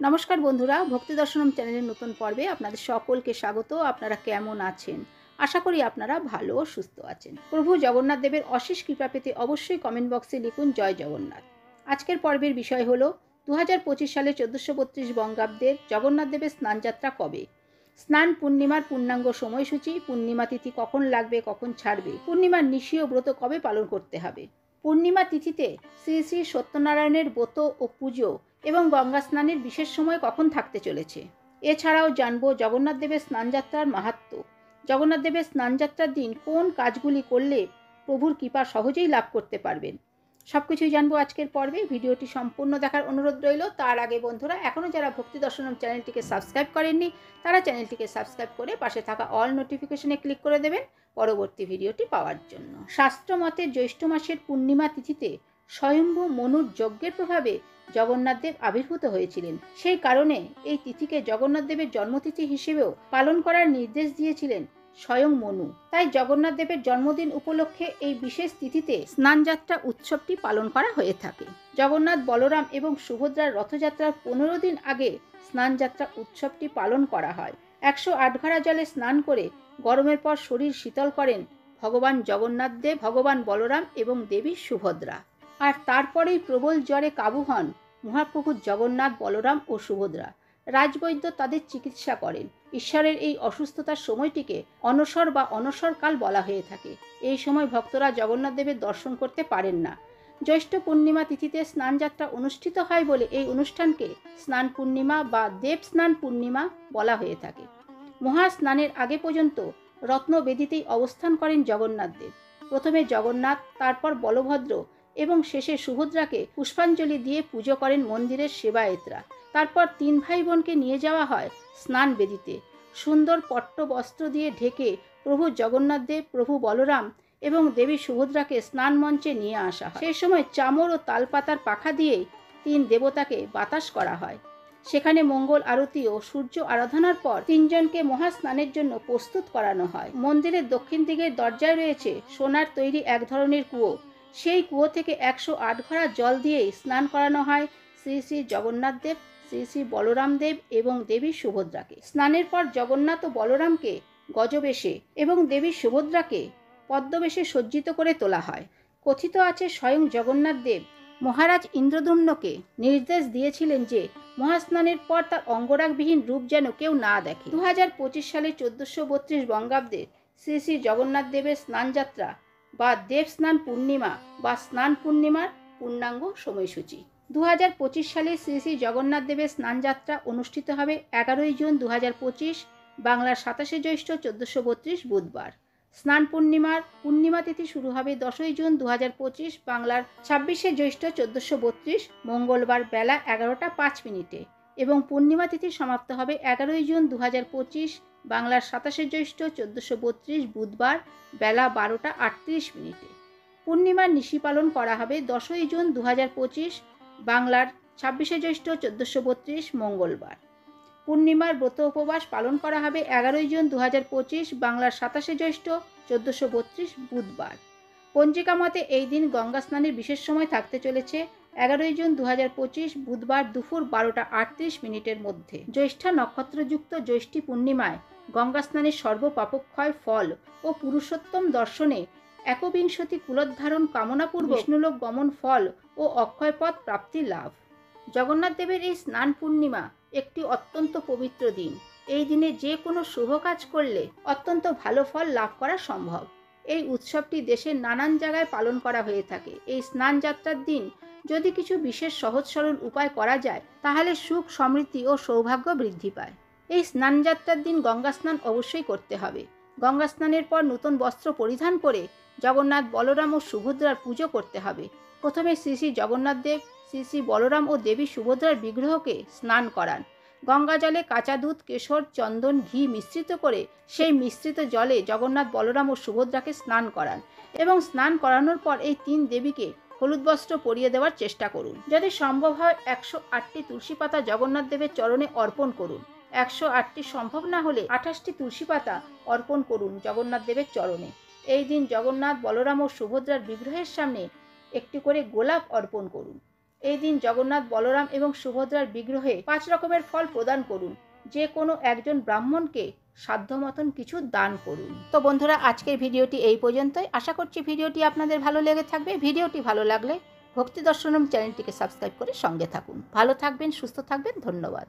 নমস্কার বন্ধুরা, ভক্তি দর্শনম চ্যানেলের নতুন পর্বে আপনাদের সকলকে স্বাগত। আপনারা কেমন আছেন? আশা করি আপনারা ভালো ও সুস্থ আছেন। প্রভু জগন্নাথ দেবের অশেষ কৃপা পেতে অবশ্যই কমেন্ট বক্সে লিখুন জয় জগন্নাথ। আজকের পর্বের বিষয় হলো 2025 সালে 1432 বঙ্গাব্দের জগন্নাথ দেবের স্নানযাত্রা কবে, স্নান পূর্ণিমার পূর্ণাঙ্গ সময়সূচি, পূর্ণিমা তিথি কখন লাগবে, কখন ছাড়বে, পূর্ণিমার নিশীয় ব্রত কবে পালন করতে হবে, পূর্ণিমা তিথিতে শ্রী শ্রী সত্যনারায়ণের ব্রত ও পুজো এবং গঙ্গা স্নানের বিশেষ সময় কখন থাকতে চলেছে। এছাড়াও জানবো জগন্নাথ দেবের স্নানযাত্রার মাহাত্ম্য, জগন্নাথ দেবের স্নানযাত্রার দিন কোন কাজগুলি করলে প্রভুর কৃপা সহজেই লাভ করতে পারবেন। সবকিছুই জানবো আজকের পর্বে। ভিডিওটি সম্পূর্ণ দেখার অনুরোধ রইল। তার আগে বন্ধুরা, এখনও যারা ভক্তি দর্শনম চ্যানেলটিকে সাবস্ক্রাইব করেননি তারা চ্যানেলটিকে সাবস্ক্রাইব করে পাশে থাকা অল নোটিফিকেশনে ক্লিক করে দেবেন পরবর্তী ভিডিওটি পাওয়ার জন্য। শাস্ত্র মতে জ্যৈষ্ঠ মাসের পূর্ণিমা তিথিতে স্বয়ম্ভু মনুর যজ্ঞের প্রভাবে জগন্নাথ দেব আবির্ভূত হয়েছিলেন। সেই কারণে এই তিথিকে জগন্নাথ দেবের জন্মতিথি হিসেবেও পালন করার নির্দেশ দিয়েছিলেন স্বয়ং মনু। তাই জগন্নাথ দেবের জন্মদিন উপলক্ষে এই বিশেষ তিথিতে স্নানযাত্রা উৎসবটি পালন করা হয়ে থাকে। জগন্নাথ, বলরাম এবং সুভদ্রার রথযাত্রার 15 দিন আগে স্নানযাত্রা উৎসবটি পালন করা হয়। 108 ঘড়া জলে স্নান করে গরমের পর শরীর শীতল করেন ভগবান জগন্নাথ দেব, ভগবান বলরাম এবং দেবী সুভদ্রা। আর তারপরেই প্রবল জ্বরে কাবু হন মহাপ্রভু জগন্নাথ, বলরাম ও সুভদ্রা। রাজবৈদ্য তাদের চিকিৎসা করেন। ঈশ্বরের এই অসুস্থতার সময়টিকে অনসর বা অনসরকাল বলা হয়ে থাকে। এই সময় ভক্তরা জগন্নাথ দেবের দর্শন করতে পারেন না। জ্যৈষ্ঠ পূর্ণিমা তিথিতে স্নানযাত্রা অনুষ্ঠিত হয় বলে এই অনুষ্ঠানকে স্নান পূর্ণিমা বা দেব স্নান পূর্ণিমা বলা হয়ে থাকে। মহা স্নানের আগে পর্যন্ত রত্নবেদিতেই অবস্থান করেন জগন্নাথ দেব। প্রথমে জগন্নাথ, তারপর বলভদ্র এবং শেষে সুভদ্রাকে পুষ্পাঞ্জলি দিয়ে পুজো করেন মন্দিরের সেবায়েতরা। তারপর 3 ভাই বোনকে নিয়ে যাওয়া হয় স্নান বেদিতে। সুন্দর পট্ট বস্ত্র দিয়ে ঢেকে প্রভু জগন্নাথ দেব, প্রভু বলরাম এবং দেবী সুভদ্রাকে স্নান মঞ্চে নিয়ে আসা হয়। সেই সময় চামর ও তালপাতার পাখা দিয়ে 3 দেবতাকে বাতাস করা হয়। সেখানে মঙ্গল আরতি ও সূর্য আরাধনার পর 3 জনকে মহাস্নানের জন্য প্রস্তুত করানো হয়। মন্দিরের দক্ষিণ দিকের দরজায় রয়েছে সোনার তৈরি এক ধরনের কুয়ো। সেই কুয়ো থেকে 108 ঘড়া জল দিয়েই স্নান করানো হয় শ্রী শ্রী জগন্নাথ দেব, শ্রী শ্রী বলরাম দেব এবং দেবী সুভদ্রাকে। স্নানের পর জগন্নাথ ও বলরামকে গজবেশে এবং দেবী সুভদ্রাকে পদ্মবেশে সজ্জিত করে তোলা হয়। কথিত আছে স্বয়ং জগন্নাথ দেব মহারাজ ইন্দ্রদ্যুম্নকে নির্দেশ দিয়েছিলেন যে মহাস্নানের পর তার অঙ্গরাগবিহীন রূপ যেন কেউ না দেখে। 2025 সালে 1432 বঙ্গাব্দের শ্রী শ্রী জগন্নাথ দেবের স্নানযাত্রা বা দেব স্নান পূর্ণিমা বা স্নান পূর্ণিমার পূর্ণাঙ্গ সময়সূচি। 2025 সালে শ্রী শ্রী জগন্নাথ দেবের স্নানযাত্রা অনুষ্ঠিত হবে 11 জুন 2025, বাংলার 27 জ্যৈষ্ঠ 1432 বুধবার। স্নান পূর্ণিমার পূর্ণিমা তিথি শুরু হবে 10 জুন 2025, বাংলার 26 জ্যৈষ্ঠ 1432 মঙ্গলবার বেলা 11টা 5 মিনিটে এবং পূর্ণিমা তিথি সমাপ্ত হবে 11 জুন 2025, বাংলার 27 জ্যৈষ্ঠ 1432 বুধবার বেলা 12টা 38 মিনিটে। পূর্ণিমার নিশি পালন করা হবে 10 জুন 2025, বাংলার 26 জ্যৈষ্ঠ 1432 মঙ্গলবার। পূর্ণিমার ব্রত উপবাস পালন করা হবে 11 জুন 2025, বাংলার 27 জ্যৈষ্ঠ 1432 বুধবার। পঞ্জিকা মতে এই দিন গঙ্গা স্নানের বিশেষ সময় থাকতে চলেছে 11 জুন 2025 বুধবার দুপুর 12টা 38 মিনিটের মধ্যে। জ্যৈষ্ঠা নক্ষত্রযুক্ত জ্যৈষ্ঠী পূর্ণিমায় গঙ্গা স্নানের সর্বপাপক্ষয় ফল ও পুরুষোত্তম দর্শনে 21 কুলোদ্ধারণ কামনাপূর্বক বিষ্ণুলোক গমন ফল ও অক্ষয়পদ প্রাপ্তি লাভ। জগন্নাথ দেবের এই স্নান পূর্ণিমা একটি অত্যন্ত পবিত্র দিন। এই দিনে যে কোনো শুভ কাজ করলে অত্যন্ত ভালো ফল লাভ করা সম্ভব। এই উৎসবটি দেশের নানান জায়গায় পালন করা হয়ে থাকে। এই স্নান যাত্রার দিন যদি কিছু বিশেষ সহজ সরল উপায় করা যায় তাহলে সুখ, সমৃদ্ধি ও সৌভাগ্য বৃদ্ধি পায়। এই স্নান যাত্রার দিন গঙ্গা স্নান অবশ্যই করতে হবে। গঙ্গা স্নানের পর নতুন বস্ত্র পরিধান করে জগন্নাথ, বলরাম ও সুভদ্রার পুজো করতে হবে। প্রথমে শ্রী শ্রী জগন্নাথ দেব, শ্রী শ্রী বলরাম ও দেবী সুভদ্রার বিগ্রহকে স্নান করান। গঙ্গা জলে কাঁচা দুধ, কেশর, চন্দন, ঘি মিশ্রিত করে সেই মিশ্রিত জলে জগন্নাথ, বলরাম ও সুভদ্রাকে স্নান করান এবং স্নান করানোর পর এই 3 দেবীকে হলুদ বস্ত্র পরিয়ে দেওয়ার চেষ্টা করুন। যদি সম্ভব হয় 108টি তুলসী পাতা জগন্নাথ দেবের চরণে অর্পণ করুন। 108টি সম্ভব না হলে 28টি তুলসী পাতা অর্পণ করুন জগন্নাথ দেবের চরণে। এই দিন জগন্নাথ, বলরাম ও সুভদ্রার বিগ্রহের সামনে একটি করে গোলাপ অর্পণ করুন। এই দিন জগন্নাথ, বলরাম এবং সুভদ্রার বিগ্রহে 5 রকমের ফল প্রদান করুন। যে কোনো একজন ব্রাহ্মণকে সাধ্য মতন কিছু দান করুন। তো বন্ধুরা, আজকের ভিডিওটি এই পর্যন্তই। আশা করছি ভিডিওটি আপনাদের ভালো লেগে থাকবে। ভিডিওটি ভালো লাগলে ভক্তি দর্শনম চ্যানেলটিকে সাবস্ক্রাইব করে সঙ্গে থাকুন। ভালো থাকবেন, সুস্থ থাকবেন। ধন্যবাদ।